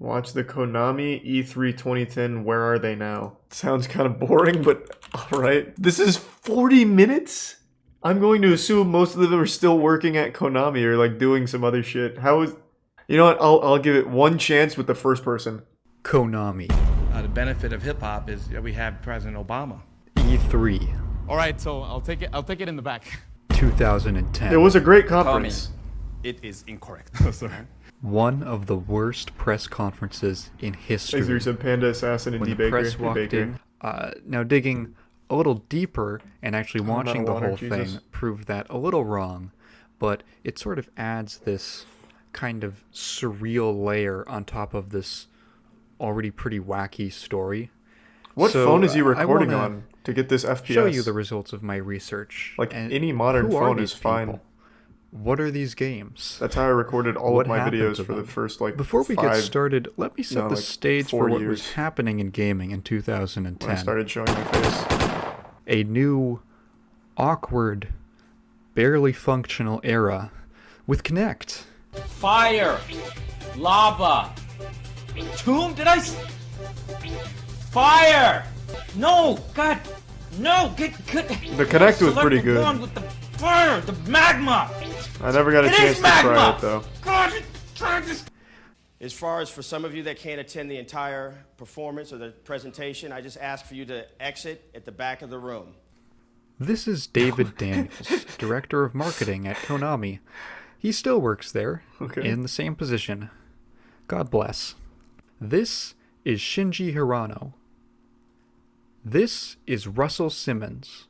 Watch the Konami E3 2010, Where Are They Now? Sounds kind of boring, but alright. This is 40 minutes? I'm going to assume most of them are still working at Konami or like doing some other shit. How is... You know what, I'll give it one chance with the first person. Konami. The benefit of hip-hop is that we have President Obama. E3. Alright, so I'll take it in the back. 2010. It was a great conference. It is incorrect. Sorry. One of the worst press conferences in history. As you said, Panda Assassin and When the D-Baker. press walked in, now digging a little deeper and actually watching the whole thing proved that a little wrong, but it sort of adds this kind of surreal layer on top of this already pretty wacky story. What phone is he recording on to get this FPS? Show you the results of my research. Like any modern phone is fine. What are these games? That's how I recorded all of my videos for the first Before we get started, let me set the stage for what was happening in gaming in 2010. When I started showing my face. A new, awkward, barely functional era with Kinect. Fire! Lava! Tomb? Fire! No! God! No! Get the Kinect was pretty good. One with the fire! The magma! I never got a chance to try it though. God, try this. As far as for some of you that can't attend the entire performance or the presentation, I just ask for you to exit at the back of the room. This is David Daniels, Director of Marketing at Konami. He still works there, in the same position. God bless. This is Shinji Hirano. This is Russell Simmons.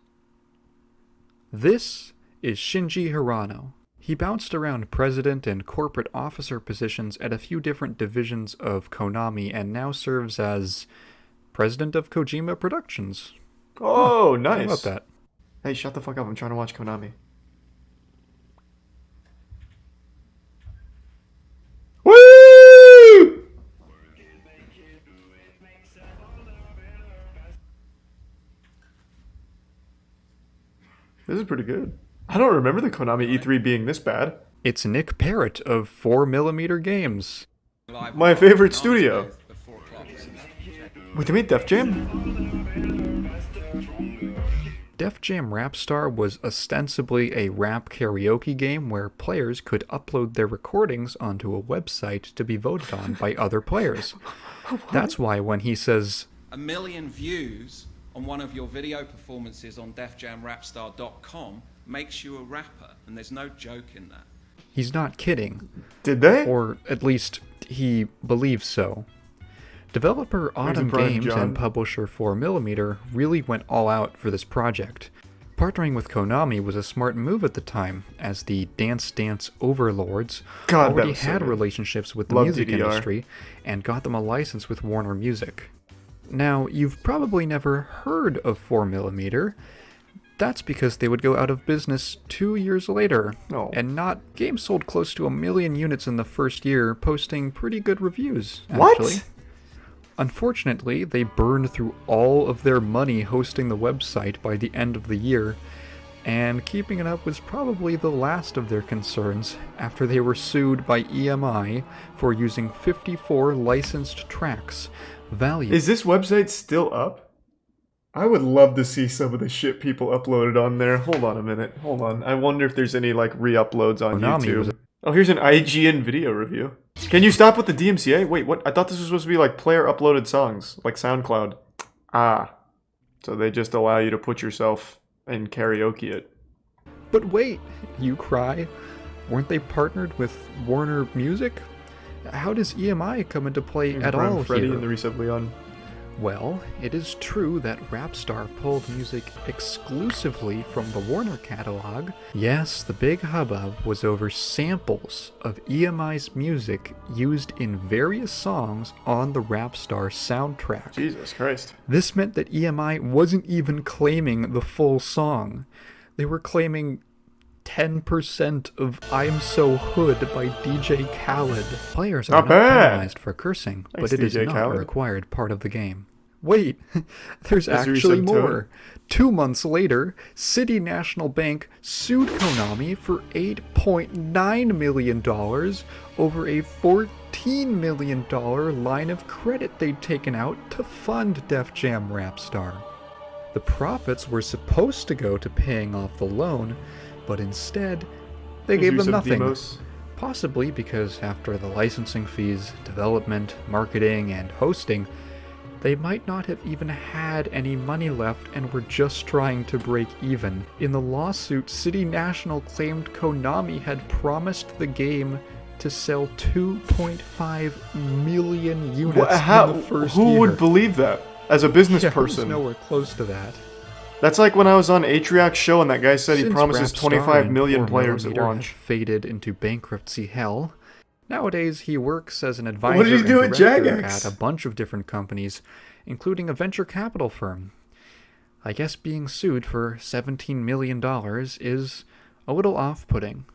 This is Shinji Hirano. He bounced around president and corporate officer positions at a few different divisions of Konami and now serves as president of Kojima Productions. Oh, nice. How about that? Hey, shut the fuck up. I'm trying to watch Konami. Woo! This is pretty good. I don't remember the Konami E3 being this bad. It's Nick Parrott of 4mm Games. My favorite studio. Wait, they made Def Jam? Def Jam Rap Star was ostensibly a rap karaoke game where players could upload their recordings onto a website to be voted on by other players. That's why when he says, 1 million views on one of your video performances on defjamrapstar.com makes you a rapper, and there's no joke in that. He's not kidding. Did they? Or at least he believes so. Developer Autumn Games and publisher 4mm really went all out for this project. Partnering with Konami was a smart move at the time, as the Dance Dance overlords already had relationships with the music industry and got them a license with Warner Music. Now, you've probably never heard of 4mm. That's because they would go out of business 2 years later. And games sold close to 1 million units in the first year, posting pretty good reviews, actually. What? Unfortunately, they burned through all of their money hosting the website by the end of the year, and keeping it up was probably the last of their concerns after they were sued by EMI for using 54 licensed tracks. Is this website still up? I would love to see some of the shit people uploaded on there. Hold on a minute. Hold on. I wonder if there's any like re-uploads on YouTube. Oh, here's an IGN video review. Can you stop with the DMCA? Wait, what? I thought this was supposed to be like player uploaded songs, like SoundCloud. Ah. So they just allow you to put yourself in karaoke it. But wait, you cry. Weren't they partnered with Warner Music? How does EMI come into play at all Freddie here? And the Reset Leon. Well, it is true that Rapstar pulled music exclusively from the Warner catalog. Yes, the big hubbub was over samples of EMI's music used in various songs on the Rapstar soundtrack. Jesus Christ. This meant that EMI wasn't even claiming the full song. They were claiming 10% of I'm So Hood by DJ Khaled. Players are not penalized for cursing, but it is not a required part of the game. Wait, there's actually more. 2 months later, City National Bank sued Konami for $8.9 million over a $15 million line of credit they'd taken out to fund Def Jam Rapstar. The profits were supposed to go to paying off the loan, but instead, they gave them nothing. Possibly because after the licensing fees, development, marketing, and hosting, they might not have even had any money left and were just trying to break even. In the lawsuit, City National claimed Konami had promised the game to sell 2.5 million units in the first year. Who would believe that? As a business person. Who's nowhere close to that. That's like when I was on Atriac's show and that guy said he promises 25 million 4mm players at launch. have faded into bankruptcy hell. Nowadays, he works as an advisor What did he do and at director Jagex? at a bunch of different companies, including a venture capital firm. I guess being sued for $17 million is a little off-putting.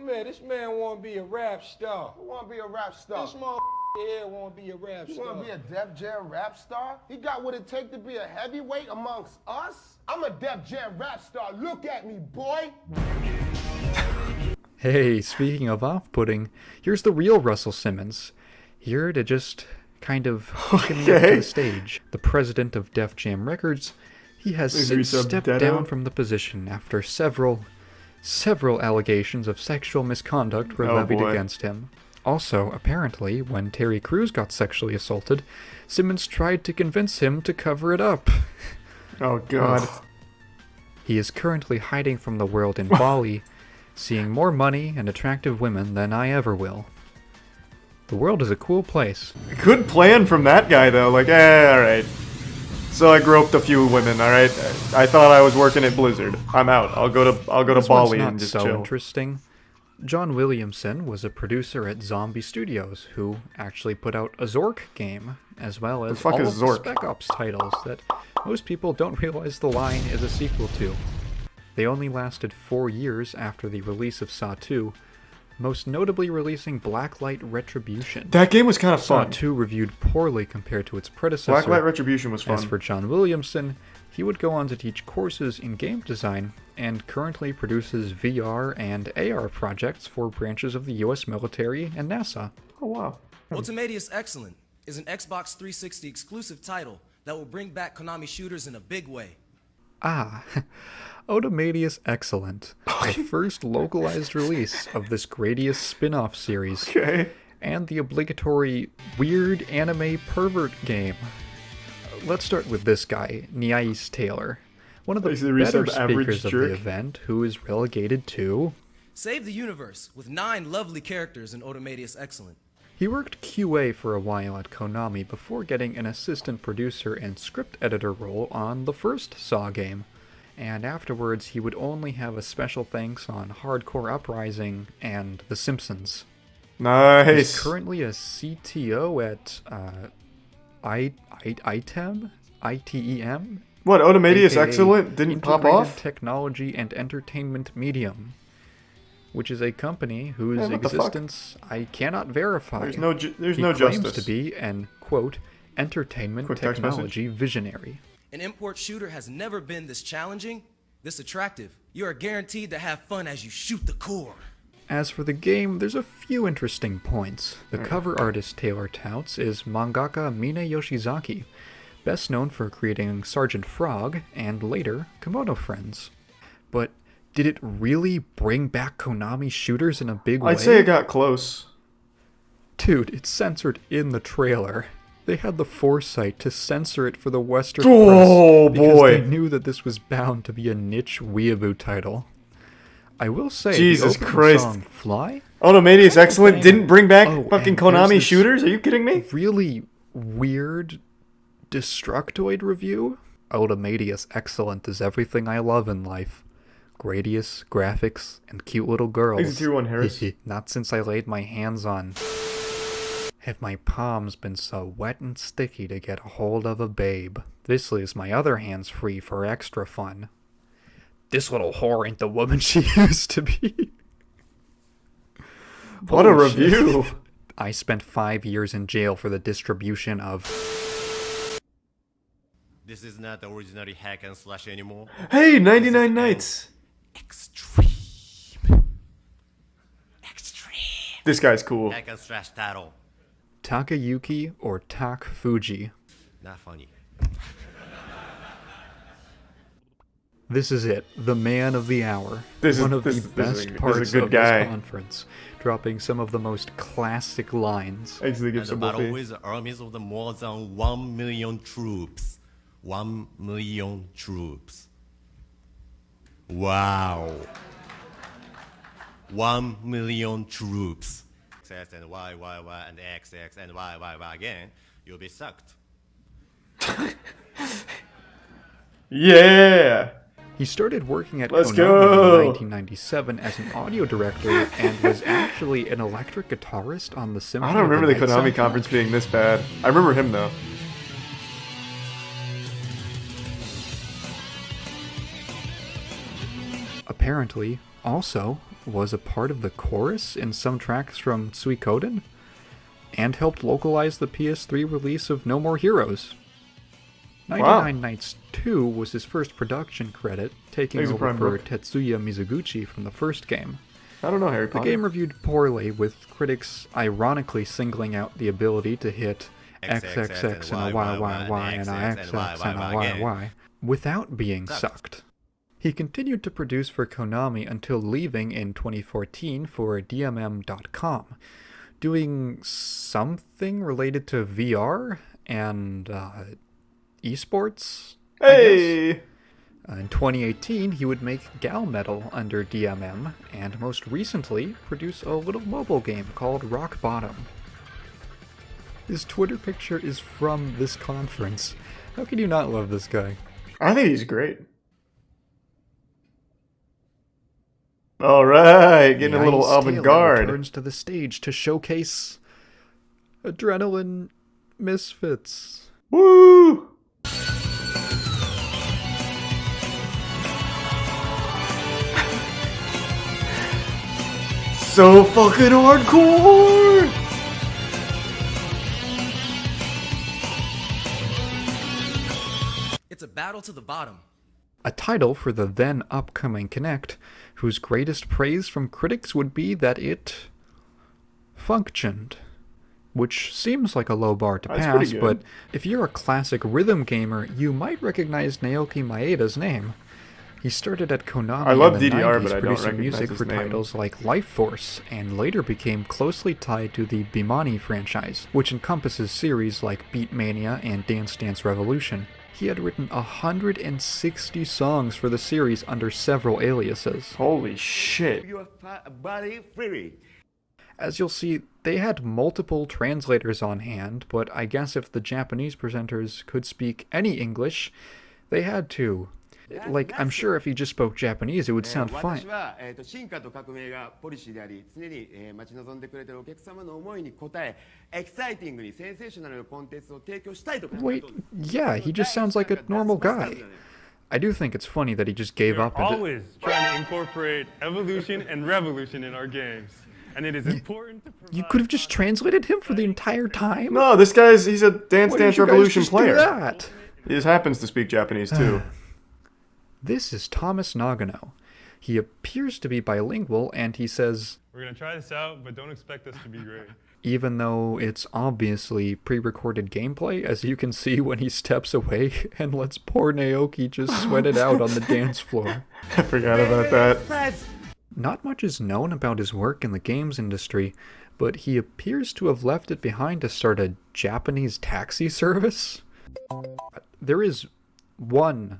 Man, this man want to be a rap star. Who want to be a rap star? This motherfucker here want to be a rap star. You want to be a Def Jam rap star? He got what it takes to be a heavyweight amongst us? I'm a Def Jam rap star. Look at me, boy. Hey, speaking of off-putting, here's the real Russell Simmons, here to just kind of shimmy up to the stage. The president of Def Jam Records, he has since stepped down from the position after several allegations of sexual misconduct were levied against him. Also, apparently, when Terry Crews got sexually assaulted, Simmons tried to convince him to cover it up. Oh god. He is currently hiding from the world in Bali, seeing more money and attractive women than I ever will. The world is a cool place. Good plan from that guy though, like, alright. So I groped a few women, alright? I thought I was working at Blizzard. I'm out. I'll go to Bali and just so chill. Interesting. John Williamson was a producer at Zombie Studios, who actually put out a Zork game, as well as all of the Spec Ops titles that most people don't realize the line is a sequel to. They only lasted 4 years after the release of Saw 2, most notably releasing Blacklight Retribution. That game was kind of Saw fun. 2 reviewed poorly compared to its predecessor. Blacklight Retribution was fun. As for John Williamson, he would go on to teach courses in game design and currently produces VR and AR projects for branches of the US military and NASA. Oh wow. Ultimatius Excellent is an Xbox 360 exclusive title that will bring back Konami shooters in a big way. Ah, Automatius Excellent, the first localized release of this Gradius spin-off series, and the obligatory weird anime pervert game. Let's start with this guy, Niais Taylor, one of the better speakers of the event, who is relegated to... Save the universe with 9 lovely characters in Automatius Excellent. He worked QA for a while at Konami before getting an assistant producer and script editor role on the first Saw game, and afterwards he would only have a special thanks on Hardcore Uprising and The Simpsons. Nice! He's currently a CTO at ITEM? ITEM? What, Automatius AKA Excellent didn't pop off? Technology and Entertainment Medium, which is a company whose existence I cannot verify. There's no justice. He claims to be an, quote, entertainment technology visionary. An import shooter has never been this challenging, this attractive. You are guaranteed to have fun as you shoot the core. As for the game, there's a few interesting points. The cover artist Taylor touts is mangaka Mina Yoshizaki, best known for creating Sergeant Frog and later Komodo Friends. But did it really bring back Konami shooters in a big way? I'd say it got close. Dude, it's censored in the trailer. They had the foresight to censor it for the Western press because they knew that this was bound to be a niche weeaboo title. I will say, Jesus the Christ. Song Fly? Automatius Excellent didn't bring back fucking Konami shooters? Are you kidding me? Really weird Destructoid review? Automatius Excellent is everything I love in life. Gradius, graphics, and cute little girls. Exit Tier 1 Harris. Not since I laid my hands on... Have my palms been so wet and sticky to get a hold of a babe? This leaves my other hands free for extra fun. This little whore ain't the woman she used to be. What a review. I spent 5 years in jail for the distribution of... This is not originally hack and slash anymore. Hey, 99 Nights. Extreme. This guy's cool. Hack and slash title. Takayuki or Tak Fuji. Not funny. This is it, the man of the hour. One of the best parts of this conference, dropping some of the most classic lines. And the battle with armies of the more than 1 million troops. 1 million troops. Wow. 1 million troops. X and Y, Y, Y, and X, X, and Y, Y, Y again. You'll be sucked. Yeah! He started working at Konami in 1997 as an audio director and was actually an electric guitarist on the Symphony. I don't remember the Night Konami soundtrack. conference being this bad. I remember him though. Apparently, also was a part of the chorus in some tracks from Suikoden, and helped localize the PS3 release of No More Heroes. 99 Nights 2 was his first production credit, taking over for Tetsuya Mizuguchi from the first game. I don't know Harry Potter. The game reviewed poorly, with critics ironically singling out the ability to hit XXX and a YYY and a XX and a YY without being sucked. He continued to produce for Konami until leaving in 2014 for DMM.com, doing something related to VR and esports, Hey! I guess. In 2018, he would make Gal Metal under DMM, and most recently, produce a little mobile game called Rock Bottom. His Twitter picture is from this conference. How can you not love this guy? I think he's great. Alright, getting a little avant-garde. Returns to the stage to showcase Adrenaline Misfits. Woo! So fucking hardcore! It's a battle to the bottom. A title for the then upcoming Kinect, whose greatest praise from critics would be that it functioned. Which seems like a low bar to pass, but if you're a classic rhythm gamer, you might recognize Naoki Maeda's name. He started at Konami in the 90s producing music for titles like Life Force, and later became closely tied to the Bimani franchise, which encompasses series like Beatmania and Dance Dance Revolution. He had written 160 songs for the series under several aliases. Holy shit. As you'll see, they had multiple translators on hand, but I guess if the Japanese presenters could speak any English, they had to. Like, I'm sure if he just spoke Japanese, it would sound fine. Wait, yeah, he just sounds like a normal guy. I do think it's funny that he just gave up. We're always trying to incorporate evolution and revolution in our games. And it is important to provide... You could have just translated him for the entire time? No, this he's a Dance Dance Revolution player. Do that? He just happens to speak Japanese too. This is Thomas Nagano. He appears to be bilingual, and he says, "We're gonna try this out, but don't expect us to be great." Even though it's obviously pre-recorded gameplay, as you can see when he steps away and lets poor Naoki just sweat it out on the dance floor. I forgot about that. Not much is known about his work in the games industry, but he appears to have left it behind to start a Japanese taxi service. There is one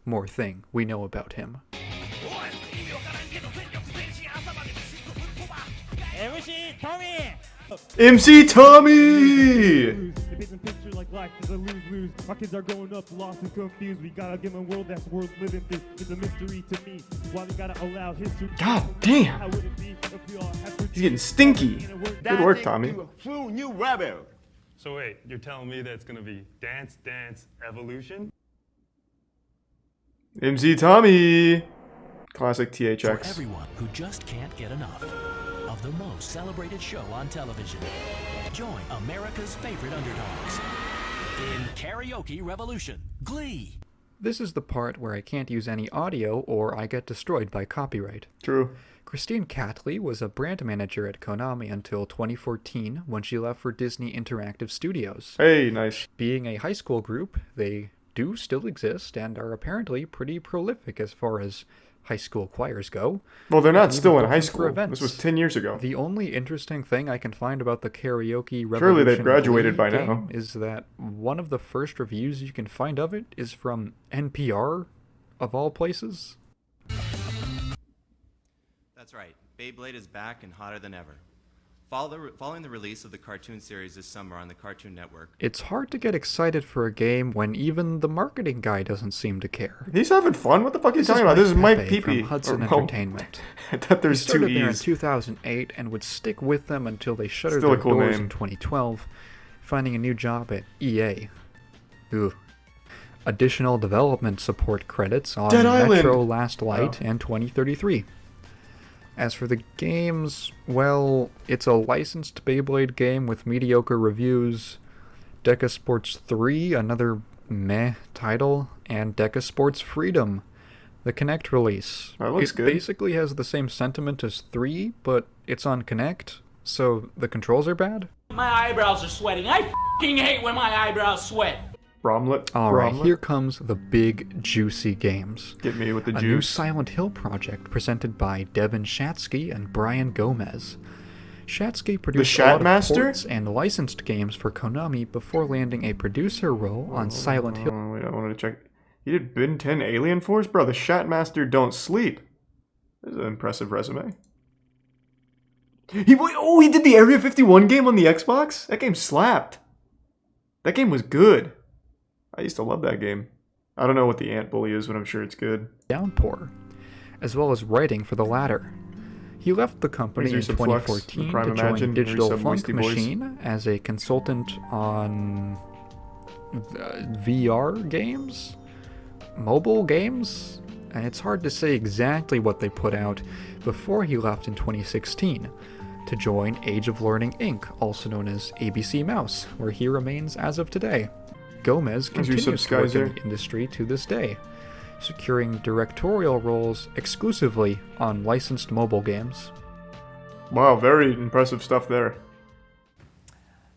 more thing we know about him. MC Tommy! Like life is a lose-lose. Our kids are growing up lost and confused. We gotta give them a world that's worth living through. It's a mystery to me. Why we gotta allow history. God damn! He's getting stinky. Good work, Tommy. So wait, you're telling me that it's gonna be Dance Dance Evolution? MC Tommy! Classic THX. For everyone who just can't get enough of the most celebrated show on television, join America's favorite underdogs in Karaoke Revolution, Glee. This is the part where I can't use any audio or I get destroyed by copyright. True. Christine Catley was a brand manager at Konami until 2014 when she left for Disney Interactive Studios. Hey, nice. Being a high school group, they do still exist and are apparently pretty prolific as far as high school choirs go. Well, they're not still in high school. This was 10 years ago. The only interesting thing I can find about the karaoke revolution Surely they've graduated by now. is that one of the first reviews you can find of it is from NPR, of all places. That's right. Beyblade is back and hotter than ever. Following the release of the cartoon series this summer on the Cartoon Network. It's hard to get excited for a game when even the marketing guy doesn't seem to care. He's having fun? What the fuck are you talking about? This is Mike Pepe. From Hudson Entertainment. I thought there's two He started there in E's. 2008 and would stick with them until they shuttered Still a their cool doors name. in 2012, finding a new job at EA. Ugh. Additional development support credits on Dead Island. Metro Last Light and 2033. As for the games, well, it's a licensed Beyblade game with mediocre reviews, Deca Sports 3, another meh title, and Deca Sports Freedom, the Kinect release. That looks good. It basically has the same sentiment as 3, but it's on Kinect, so the controls are bad. My eyebrows are sweating. I f***ing hate when my eyebrows sweat. Bromlet. Alright, here comes the big, juicy games. Get me with the A new juice. Silent Hill project presented by Devin Shatsky and Brian Gomez. Shatsky produced a lot of Shatmaster? ports and licensed games for Konami before landing a producer role on Silent Hill. Oh, wait, I wanted to check. He did Ben 10 Alien Force? Bro, the Shatmaster don't sleep. This is an impressive resume. He did the Area 51 game on the Xbox? That game slapped. That game was good. I used to love that game. I don't know what the Ant Bully is, but I'm sure it's good. Downpour, as well as writing for the latter. He left the company in Resub Flux, 2014 the Prime to join Imagine, Digital Resub Funk Moisty Boys. Machine as a consultant on VR games? Mobile games? And it's hard to say exactly what they put out before he left in 2016 to join Age of Learning Inc., also known as ABC Mouse, where he remains as of today. Gomez continues to work in the industry to this day, securing directorial roles exclusively on licensed mobile games. Wow, very impressive stuff there.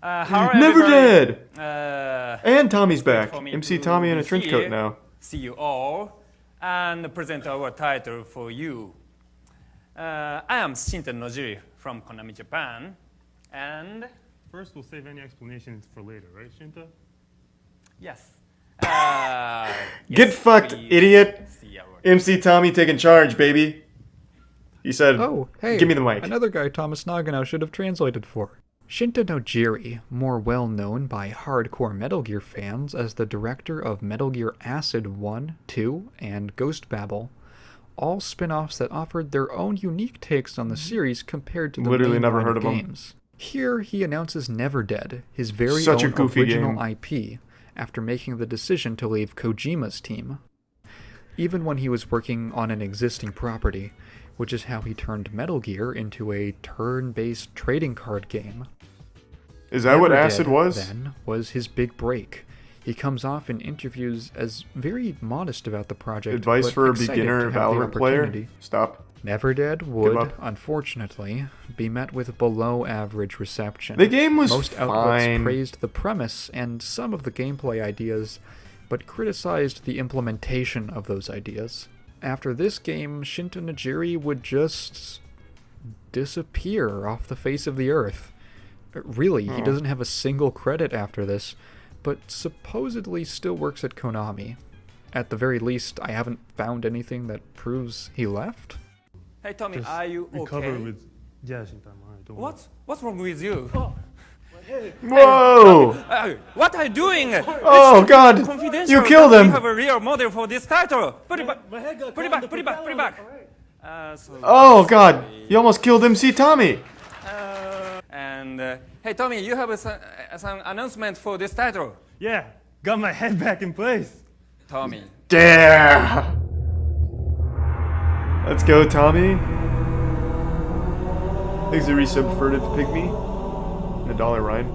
How Never everybody? Dead! And Tommy's back. for me MC to Tommy in a be trench here, coat now. See you all, and present our title for you. I am Shinta Nojiri from Konami Japan, and... First, we'll save any explanations for later, right, Shinta? Yes. Get fucked, idiot! MC Tommy taking charge, baby. He said, Oh, hey, give me the mic. Another guy Thomas Nagano should have translated for. Shinta Nojiri, more well known by hardcore Metal Gear fans as the director of Metal Gear Acid 1, 2, and Ghost Babel, all spin-offs that offered their own unique takes on the series compared to the Literally main never line heard of of 'em. games. Here he announces Never Dead, his very Such a own goofy original game. IP, after making the decision to leave Kojima's team. Even when he was working on an existing property, which is how he turned Metal Gear into a turn-based trading card game. Is that what Never Acid Dead, was? Then was his big break. He comes off in interviews as very modest about the project. Advice but for a excited beginner to have the Valorant player? opportunity. Stop. Never Dead Give would, up. unfortunately, be met with below-average reception. The game was Most outlets fine. praised the premise and some of the gameplay ideas, but criticized the implementation of those ideas. After this game, Shinta Nojiri would just disappear off the face of the earth. Really, he Oh. doesn't have a single credit after this, but supposedly still works at Konami. At the very least, I haven't found anything that proves he left. Hey Tommy, Just are you recover okay? with... Yeah, Shinta, I'm alright, don't What's wrong with you? Whoa! What are you doing? Oh, It's God! confidential. You killed We him! have a real model for this title. Put it back. Put it back. Put it back. Put it back. Oh, God! You almost killed MC Tommy! Hey Tommy, you have some announcement for this title. Yeah, got my head back in place. Tommy. Yeah! Let's go, Tommy. Thanks to resub Furtive Pygmy. And $1 Ryan.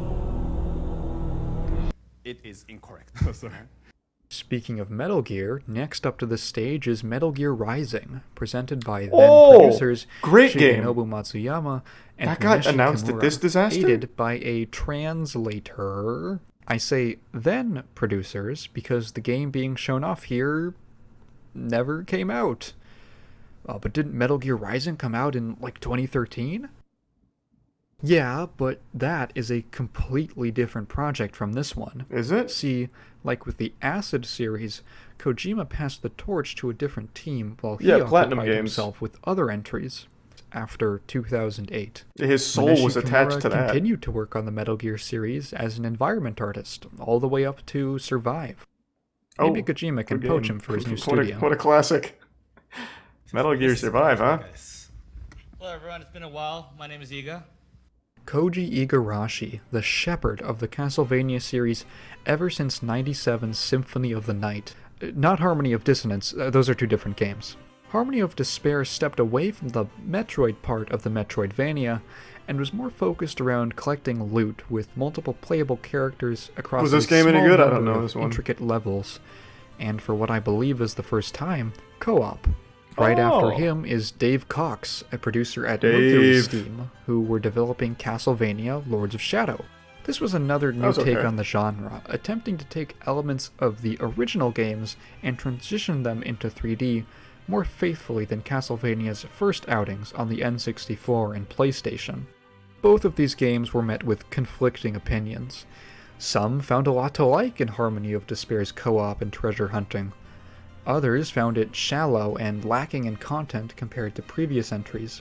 It is incorrect. Sorry. Speaking of Metal Gear, next up to the stage is Metal Gear Rising, presented by then-producers great game. Shigeru Matsuyama and That got Takeshi announced Kimura, at this disaster? aided by a translator. I say then-producers because the game being shown off here never came out. But didn't Metal Gear Rising come out in, like, 2013? Yeah, but that is a completely different project from this one. Is it? See, like with the Acid series, Kojima passed the torch to a different team while he Platinum occupied Games. himself with other entries after 2008. His soul Maneshi was attached Kimura to that. continued to work on the Metal Gear series as an environment artist, all the way up to Survive. Maybe Kojima can good poach game. him for his new What studio. what a classic. Metal Gear Survive, huh? Hello everyone, it's been a while. My name is Iga. Koji Igarashi, the shepherd of the Castlevania series ever since 97's Symphony of the Night. Not Harmony of Dissonance, those are two different games. Harmony of Despair stepped away from the Metroid part of the Metroidvania and was more focused around collecting loot with multiple playable characters across Was this a game any small good? I don't number know of this one. intricate levels, and for what I believe is the first time, co-op. Right after him is Dave Cox, a producer at Mercury Steam, who were developing Castlevania Lords of Shadow. This was another new take on the genre, attempting to take elements of the original games and transition them into 3D more faithfully than Castlevania's first outings on the N64 and PlayStation. Both of these games were met with conflicting opinions. Some found a lot to like in Harmony of Despair's co-op and treasure hunting. Others found it shallow and lacking in content compared to previous entries.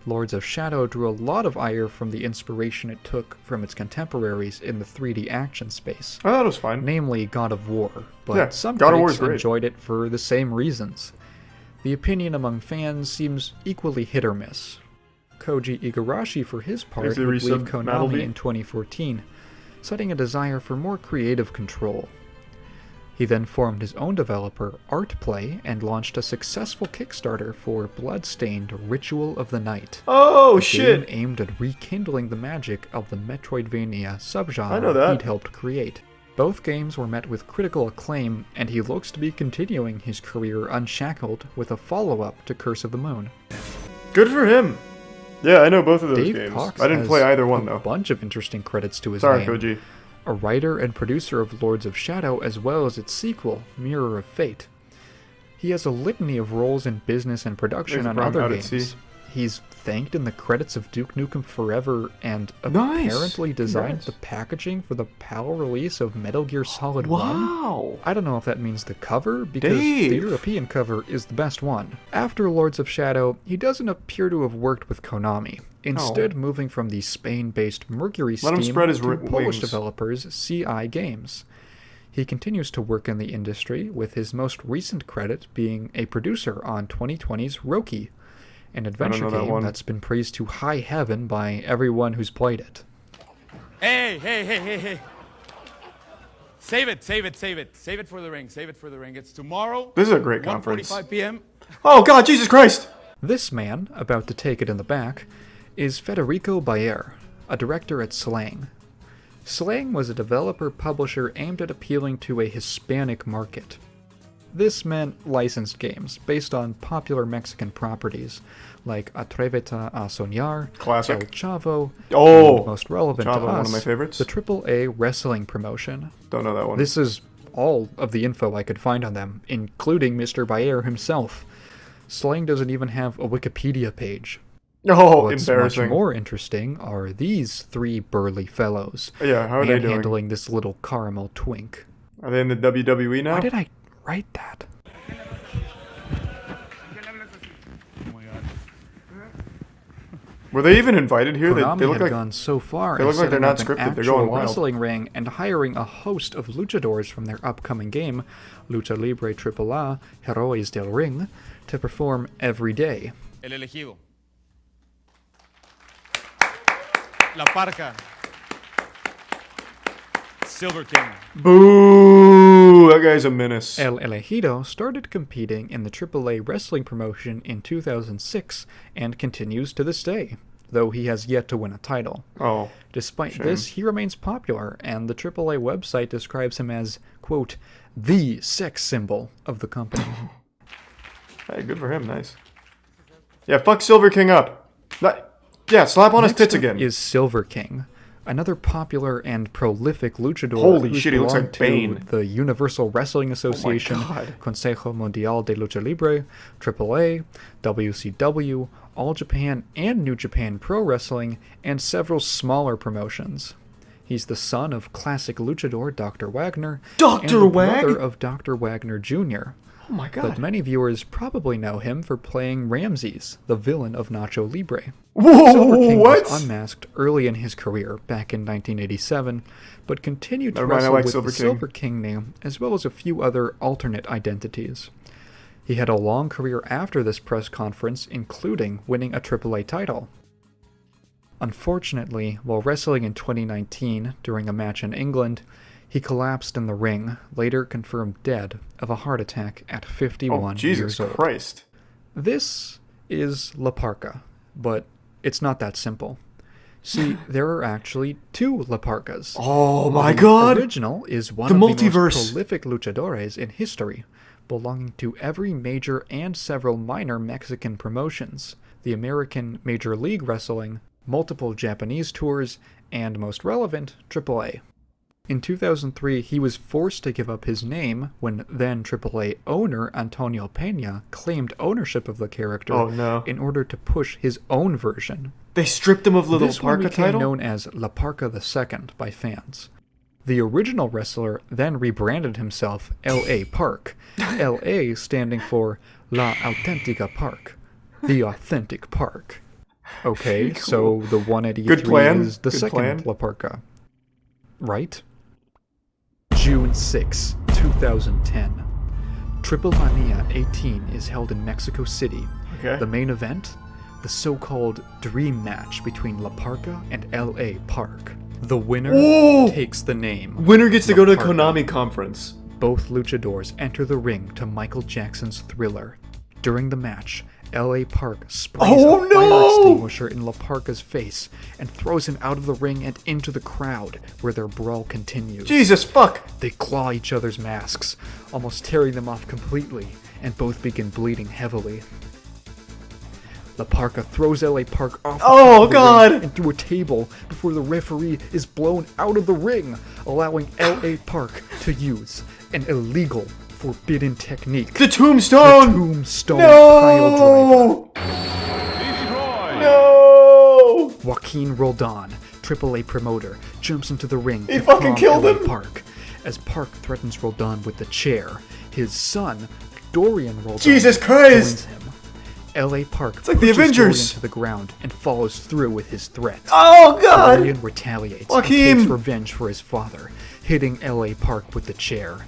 Lords of Shadow drew a lot of ire from the inspiration it took from its contemporaries in the 3D action space. I thought it was fine. Namely God of War, but some God of War is critics great. enjoyed it for the same reasons. The opinion among fans seems equally hit or miss. Koji Igarashi, for his part, Is the would leave resub Konami Malby? in 2014, citing a desire for more creative control. He then formed his own developer, Artplay, and launched a successful Kickstarter for Bloodstained Ritual of the Night. Oh, a shit! Game aimed at rekindling the magic of the Metroidvania subgenre I know that. he'd helped create. Both games were met with critical acclaim, and he looks to be continuing his career unshackled with a follow-up to Curse of the Moon. Good for him. Yeah, I know both of those Dave games. Cox I didn't has play either one, a though. bunch of interesting credits to his Sorry, name. Koji. A writer and producer of Lords of Shadow as well as its sequel, Mirror of Fate. He has a litany of roles in business and production on other games. He's thanked in the credits of Duke Nukem Forever and apparently designed the packaging for the PAL release of Metal Gear Solid 1. Wow! I don't know if that means the cover, because Dave. the European cover is the best one. After Lords of Shadow, he doesn't appear to have worked with Konami, instead moving from the Spain-based Mercury Let him Steam spread his to Polish wings. developers CI Games. He continues to work in the industry, with his most recent credit being a producer on 2020's Roki, an adventure that game one. that's been praised to high heaven by everyone who's played it. Hey. Save it for the ring. It's tomorrow. This is a great conference. 1:45 p.m. Oh God, Jesus Christ! This man, about to take it in the back, is Federico Bayer, a director at Slang. Slang was a developer-publisher aimed at appealing to a Hispanic market. This meant licensed games based on popular Mexican properties like Atrévete a Soñar, Classic. El Chavo, Oh, and most relevant Chavo, to one us, of my favorites. the AAA wrestling promotion. Don't know that one. This is all of the info I could find on them, including Mr. Bayer himself. Slang doesn't even have a Wikipedia page. Oh, What's embarrassing. much more interesting are these three burly fellows. Yeah, how are they doing? Handling this little caramel twink. Are they in the WWE now? Why did I write that? Were they even invited here? Konami They look had like gone so far they as look like they're setting not up an scripted. They're actual going wild. wrestling ring and hiring a host of luchadors from their upcoming game, Lucha Libre AAA Heroes del Ring, to perform every day. El elegido. La Parca. Silver King. Boo! That guy's a menace. El Elegido started competing in the AAA wrestling promotion in 2006 and continues to this day. though he has yet to win a title. Oh. Despite shame. this, he remains popular, and the AAA website describes him as, quote, the sex symbol of the company. Hey, good for him, nice. Yeah, fuck Silver King up. Yeah, slap on his tits again. Is Silver King, another popular and prolific luchador. Holy shit, he looks like Bane. The Universal Wrestling Association, Consejo Mundial de Lucha Libre, AAA, WCW, All Japan and New Japan Pro Wrestling, and several smaller promotions. He's the son of classic luchador Dr. Wagner, and the brother of Dr. Wagner Jr. Oh my god. But many viewers probably know him for playing Ramses, the villain of Nacho Libre. Whoa, Silver King what? was unmasked early in his career, back in 1987, but continued to Never mind, I wrestle like with Silver the King. Silver King name, as well as a few other alternate identities. He had a long career after this press conference, including winning a AAA title. Unfortunately, while wrestling in 2019 during a match in England, he collapsed in the ring, later confirmed dead of a heart attack at 51 Jesus years old. Christ. This is La Parka, but it's not that simple. See, there are actually two La Parkas. Oh my the god! original is one The of the multiverse. most prolific luchadores in history, belonging to every major and several minor Mexican promotions, the American Major League Wrestling, multiple Japanese tours, and most relevant, AAA. In 2003, he was forced to give up his name when then AAA owner Antonio Peña claimed ownership of the character in order to push his own version. They stripped him of the This La one Parka became title? known as La Parka II by fans. The original wrestler then rebranded himself L.A. Park, L.A. standing for La Auténtica Park, the authentic park. Okay, Cool. so the one at E3 Good plan. is the Good second plan. La Parka. Right? June 6, 2010. Triple Mania 18 is held in Mexico City. Okay. The main event? The so-called dream match between La Parka and L.A. Park. The winner takes the name. Winner gets to La go to the Parka. Konami conference. Both luchadors enter the ring to Michael Jackson's Thriller. During the match, L.A. Park sprays a fire extinguisher in La Parka's face and throws him out of the ring and into the crowd, where their brawl continues. Jesus, fuck! They claw each other's masks, almost tearing them off completely, and both begin bleeding heavily. La Parka throws L.A. Park off the top of the ring and through a table before the referee is blown out of the ring, allowing L.A. Park to use an illegal, forbidden technique. The tombstone! The tombstone pile driver. No! Joaquin Roldan, AAA promoter, jumps into the ring He to fucking prompt killed LA him! Park. As Park threatens Roldan with the chair, his son, Dorian Roldan, Jesus Christ! joins him. L.A. Park It's like the pushes Avengers. Dorian to the ground and follows through with his threat. Oh, God! Dorian retaliates Joaquin! and takes revenge for his father, hitting L.A. Park with the chair.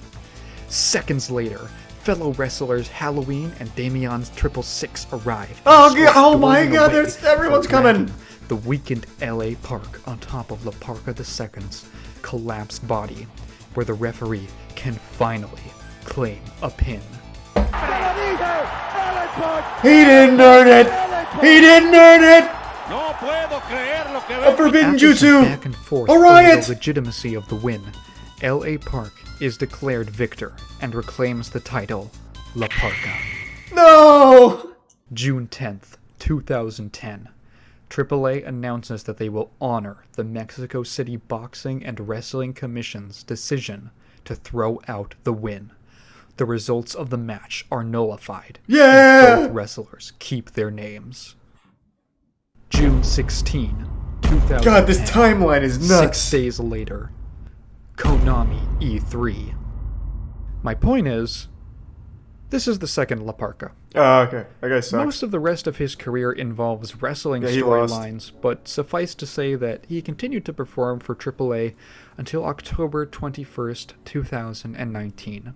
Seconds later, fellow wrestlers Halloween and Damian's 666 arrive. Oh, and escort oh my Dorian God, away there's- everyone's for coming. dragging The weakened L.A. Park on top of La Parka II's collapsed body, where the referee can finally claim a pin. He didn't earn it! He didn't earn it! A forbidden After some jutsu! back and forth A over riot! the legitimacy of the win, L.A. Park is declared victor and reclaims the title La Parka. No! June 10th, 2010. AAA announces that they will honor the Mexico City Boxing and Wrestling Commission's decision to throw out the win. The results of the match are nullified. Yeah! And both wrestlers keep their names. June 16, 2010. God, this timeline is nuts. 6 days later. Konami E3. My point is, this is the second La Parka. Oh, okay. That guy sucks. Most of the rest of his career involves wrestling Yeah, he lost. storylines, but suffice to say that he continued to perform for AAA until October 21st, 2019.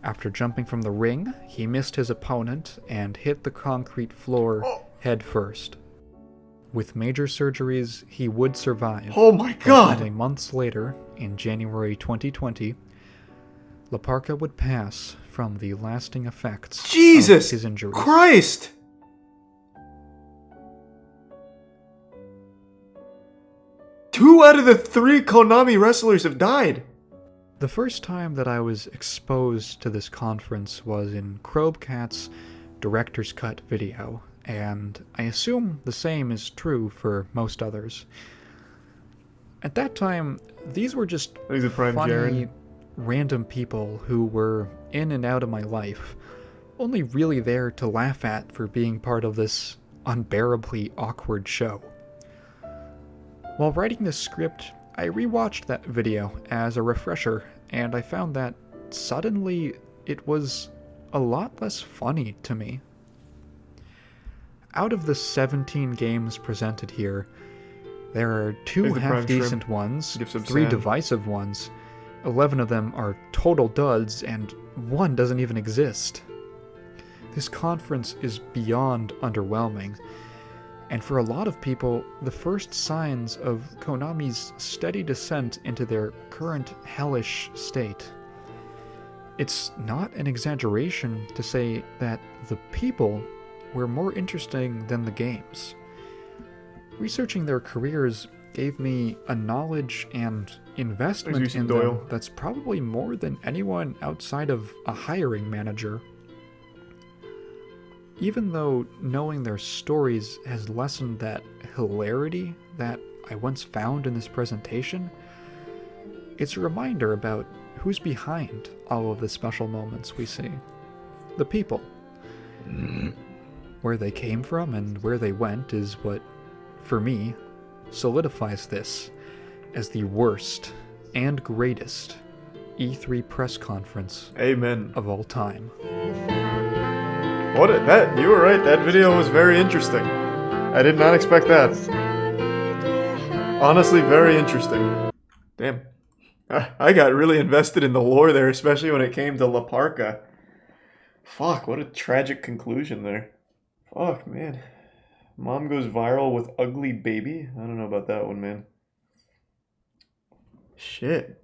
After jumping from the ring, he missed his opponent and hit the concrete floor head first. With major surgeries, he would survive. Oh my but God! Only months later, in January 2020, La Parka would pass from the lasting effects Jesus of his injuries. Christ! 2 out of the 3 Konami wrestlers have died! The first time that I was exposed to this conference was in Krobcat's Director's Cut video, and I assume the same is true for most others. At that time, these were just funny, random people who were in and out of my life, only really there to laugh at for being part of this unbearably awkward show. While writing this script, I rewatched that video as a refresher, and I found that suddenly it was a lot less funny to me. Out of the 17 games presented here, there are 2 half-decent ones, 3 divisive ones, 11 of them are total duds, and 1 doesn't even exist. This conference is beyond underwhelming, and for a lot of people, the first signs of Konami's steady descent into their current hellish state. It's not an exaggeration to say that the people were more interesting than the games. Researching their careers gave me a knowledge and investment in them that's probably more than anyone outside of a hiring manager. Even though knowing their stories has lessened that hilarity that I once found in this presentation, it's a reminder about who's behind all of the special moments we see. The people. Where they came from and where they went is what, for me, solidifies this as the worst and greatest E3 press conference of all time. You were right, that video was very interesting. I did not expect that. Honestly, very interesting. Damn. I got really invested in the lore there, especially when it came to La Parka. Fuck, what a tragic conclusion there. Fuck, man. Mom goes viral with ugly baby? I don't know about that one, man. Shit.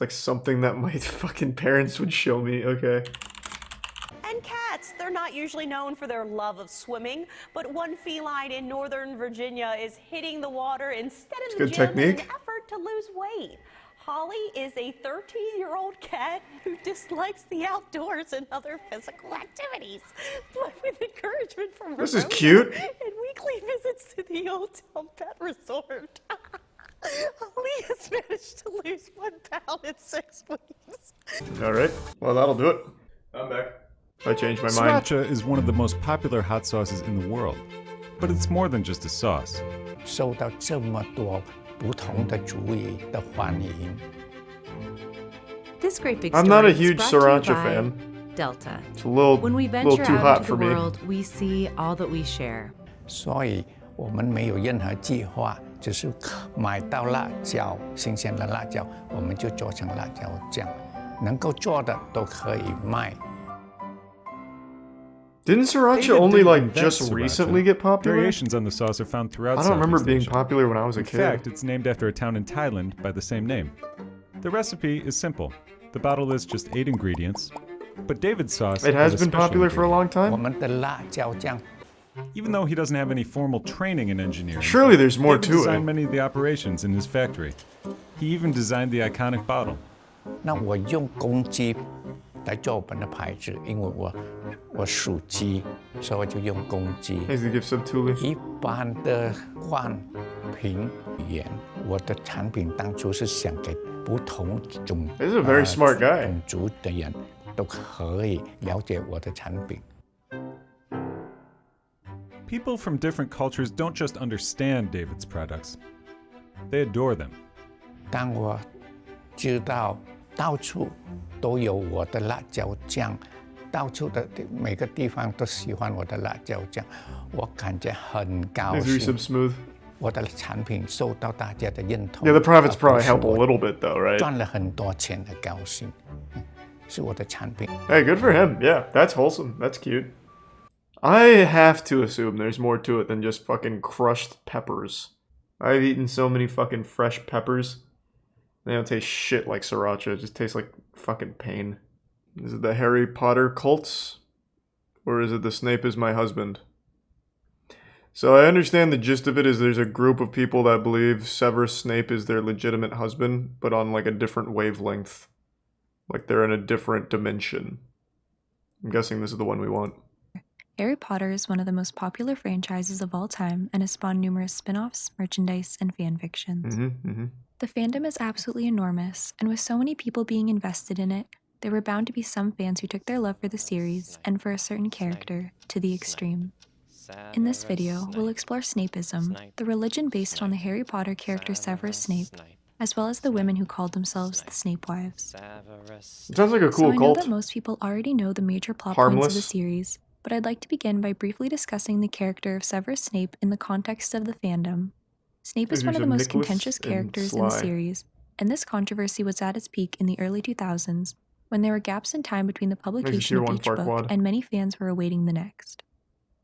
Like something that my fucking parents would show me. Okay. And cats, they're not usually known for their love of swimming, but one feline in Northern Virginia is hitting the water instead of the gym in an effort to lose weight. Holly is a 13-year-old cat who dislikes the outdoors and other physical activities. But with encouragement from her This is cute. and weekly visits to the Old Town Pet Resort. Holly has managed to lose 1 pound in 6 weeks. Alright, well that'll do it. I'm back. I changed my mind. Sriracha is one of the most popular hot sauces in the world, but it's more than just a sauce. 受到这么多不同的主意的欢迎。 This great big I'm story not a is huge brought to you sriracha by fan. Delta. It's a little, When we little venture too out hot into for the me. world, we see all that we share. 所以我们没有任何计划，只是买到辣椒，新鲜的辣椒，我们就做成辣椒酱，能够做的都可以卖。 Didn't sriracha only like just recently get popular? Variations on the sauce are found throughout. I don't remember Southeast being Asia. popular when I was a kid. In fact, it's named after a town in Thailand by the same name. The recipe is simple. The bottle is just 8 ingredients, but David's sauce. It has is a been special popular for a long time. 我们的辣椒酱 Even though he doesn't have any formal training in engineering, Surely there's more David to designed it. many of the operations in his factory. He even designed the iconic bottle. 那我用公鸡来做我们的牌子，因为我属鸡，所以我就用公鸡。一般的换品语言，我的产品当初是想给不同种种族的人都可以了解我的产品。 People from different cultures don't just understand David's products, they adore them. 当我知道到处都有我的辣椒酱到处的每个地方都喜欢我的辣椒酱，我感觉很高 These are 兴。 some smooth. 我的产品受到大家的认同。 Yeah, the profits probably help a little bit though, right? 赚了很多钱的高兴，是我的产品。 Hey, good for him. Yeah, that's wholesome. That's cute. I have to assume there's more to it than just fucking crushed peppers. I've eaten so many fucking fresh peppers. They don't taste shit like sriracha. It just tastes like fucking pain. Is it the Harry Potter cults? Or is it the Snape is my husband? So I understand the gist of it is there's a group of people that believe Severus Snape is their legitimate husband, but on like a different wavelength. Like they're in a different dimension. I'm guessing this is the one we want. Harry Potter is one of the most popular franchises of all time and has spawned numerous spin-offs, merchandise, and fan fictions. The fandom is absolutely enormous, and with so many people being invested in it, there were bound to be some fans who took their love for the series, and for a certain character, to the extreme. In this video, we'll explore Snapeism, the religion based on the Harry Potter character Severus Snape, as well as the women who called themselves the SnapeWifes. It sounds like a cool I know cult. that most people already know the major plot points of the series, but I'd like to begin by briefly discussing the character of Severus Snape in the context of the fandom. Snape is one of the most contentious characters in the series, and this controversy was at its peak in the early 2000s, when there were gaps in time between the publication of each book and many fans were awaiting the next.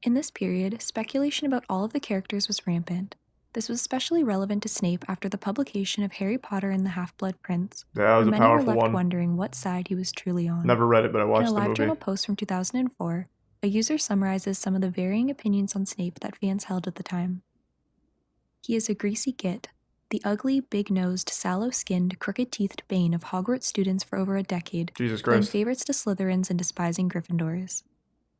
In this period, speculation about all of the characters was rampant. This was especially relevant to Snape after the publication of Harry Potter and the Half-Blood Prince, Yeah, that was where a many were powerful left one. wondering what side he was truly on. Never read it, but I watched In a the live movie. journal post from 2004, a user summarizes some of the varying opinions on Snape that fans held at the time. He is a greasy git, the ugly, big-nosed, sallow-skinned, crooked-teethed bane of Hogwarts students for over a decade, Jesus playing Christ. favorites to Slytherins and despising Gryffindors.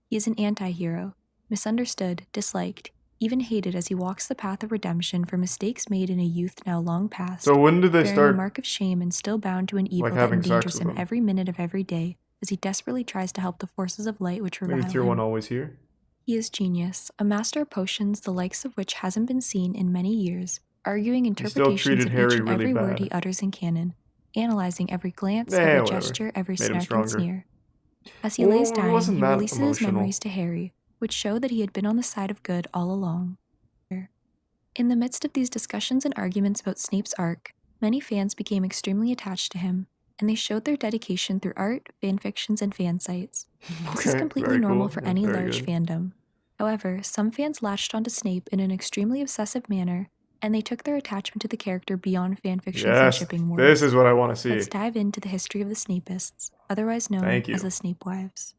He is an anti-hero, misunderstood, disliked, even hated as he walks the path of redemption for mistakes made in a youth now long past. So when did they bearing start, a mark of shame and still bound to an evil like, that having sex endangers with him them? every minute of every day as he desperately tries to help the forces of light which revile Maybe tier him. 1 always here? He is genius, a master of potions the likes of which hasn't been seen in many years, arguing interpretations treated of Harry each and really every bad. word he utters in canon, analyzing every glance, Eh, every whatever. gesture, every Made him snark and stronger. sneer. As he Well, lays it dying, wasn't he that releases his emotional. memories to Harry, which show that he had been on the side of good all along. In the midst of these discussions and arguments about Snape's arc, many fans became extremely attached to him, and they showed their dedication through art, fanfictions, and fan sites. This is Okay, completely very normal cool. for Yeah, any very large good. fandom. However, some fans latched onto Snape in an extremely obsessive manner, and they took their attachment to the character beyond fanfictions and Yes, shipping wars. this is what I want to see. Let's dive into the history of the Snapists, otherwise known Thank you. as the SnapeWifes.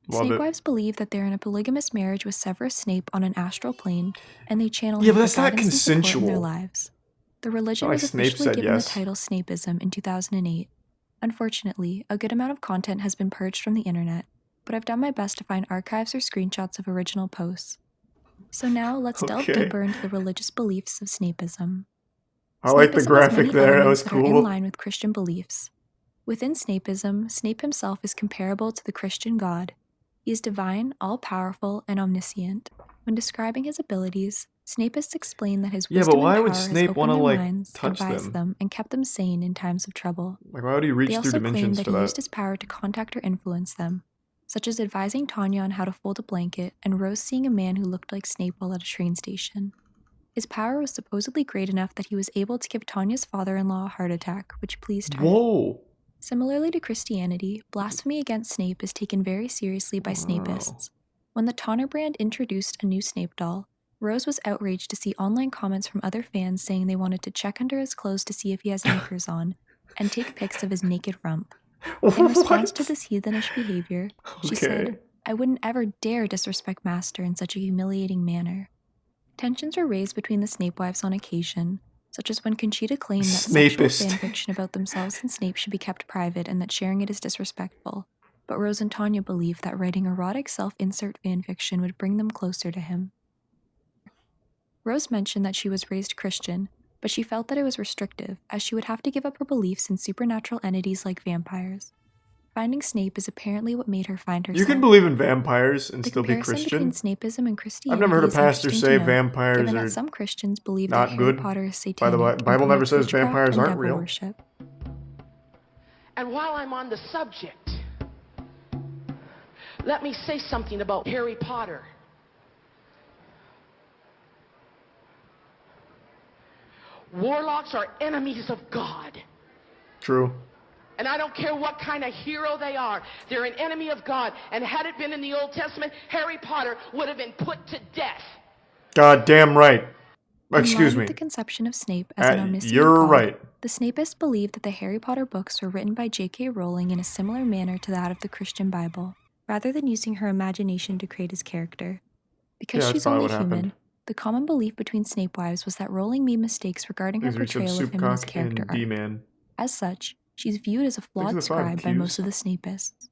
Love it. SnapeWifes believe that they're in a polygamous marriage with Severus Snape on an astral plane, and they channel Yeah, him but for that's not guidance and support in their consensual. lives. The religion Not like was Snape officially said given yes. the title Snapeism in 2008. Unfortunately, a good amount of content has been purged from the internet, but I've done my best to find archives or screenshots of original posts. So now let's delve Okay. deeper into the religious beliefs of Snapeism. I like the Snapeism has graphic many there. That elements was that are in cool. line with Christian beliefs. Within Snapeism, Snape himself is comparable to the Christian God. He is divine, all-powerful, and omniscient. When describing his abilities, Snapists explain that his Yeah, wisdom but why and would power has Snape opened wanna, their like, minds, touch advised them, and kept them sane in times of trouble. Like, why would he reach They through also claim dimensions that for he that? used his power to contact or influence them, such as advising Tanya on how to fold a blanket and Rose seeing a man who looked like Snape while at a train station. His power was supposedly great enough that he was able to give Tanya's father-in-law a heart attack, which pleased her. Whoa! Similarly to Christianity, blasphemy against Snape is taken very seriously by Snapists. When the Tonner brand introduced a new Snape doll, Rose was outraged to see online comments from other fans saying they wanted to check under his clothes to see if he has knickers on, and take pics of his naked rump. In response to this heathenish behavior, she said, "I wouldn't ever dare disrespect Master in such a humiliating manner." Tensions were raised between the SnapeWifes on occasion, such as when Conchita claimed that sexual Snapist. fanfiction about themselves and Snape should be kept private and that sharing it is disrespectful, but Rose and Tanya believed that writing erotic self-insert fanfiction would bring them closer to him. Rose mentioned that she was raised Christian, but she felt that it was restrictive, as she would have to give up her beliefs in supernatural entities like vampires. Finding Snape is apparently what made her find herself. You can believe in vampires and The still be comparison Christian? between Snapeism and Christianity I've never heard a is pastor interesting say to note, vampires given are that some Christians believe not that Harry good. Potter is By the satanic and Bible never promotes says witchcraft vampires and aren't devil real. worship. And while I'm on the subject, let me say something about Harry Potter. Warlocks are enemies of God. True. And I don't care what kind of hero they are. They're an enemy of God. And had it been in the Old Testament, Harry Potter would have been put to death. God damn right. Excuse In line me. with the conception of Snape as an omniscient You're god, right. the Snapists believed that the Harry Potter books were written by J.K. Rowling in a similar manner to that of the Christian Bible, rather than using her imagination to create his character. Because Yeah, that's she's probably only what happened. human, the common belief between SnapeWifes was that Rowling made mistakes regarding her Thanks for some portrayal of soup him and his cock character and arc. D-man. As such, she's viewed as a Thanks for flawed the 5 scribe by Qs. most of the Snapists.